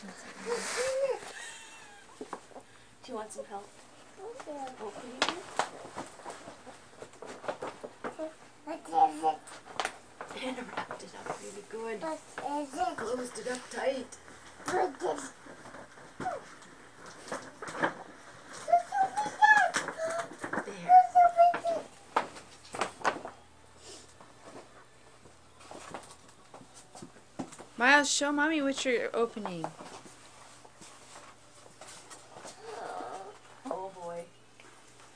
Do you want some help? Opening it? What is it? And wrapped it up really good. What is it? Closed it up tight. What is it? There. Miles, show Mommy what you're opening. Oh boy.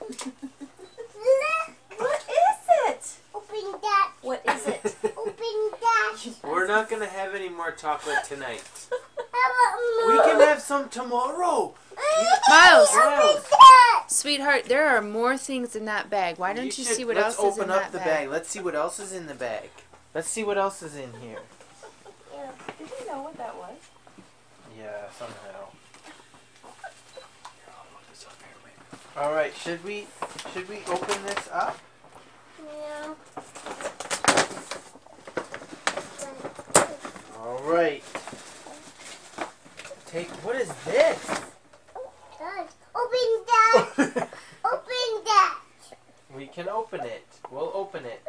Look! What is it? Open that! What is it? Open that! We're not gonna have any more chocolate tonight. How about We more? can have some tomorrow. Miles, Open that! sweetheart, there are more things in that bag. Why don't you see what else is in Let's open up that the bag? bag. Let's see what else is in the bag. Let's see what else is in here. Did you know what that was? Yeah, somehow. All right, should we open this up? Yeah. All right. What is this? Open that! Open that! We can open it. We'll open it.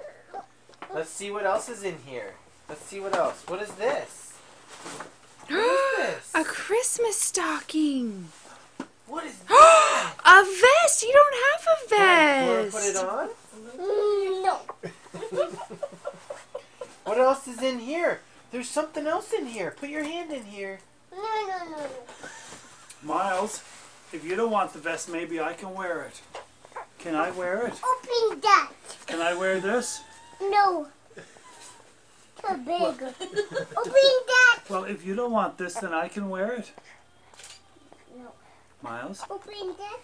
Let's see what else is in here. Let's see what else. What is this? What is this? A Christmas stocking. What is that? A vest. You don't have a Want vest. to put it on? No. What else is in here? There's something else in here. Put your hand in here. No. Miles, if you don't want the vest, maybe I can wear it. Can I wear it? Open that! Can I wear this? No. Too big. Open that! Well, if you don't want this, then I can wear it. No. Miles? Open that.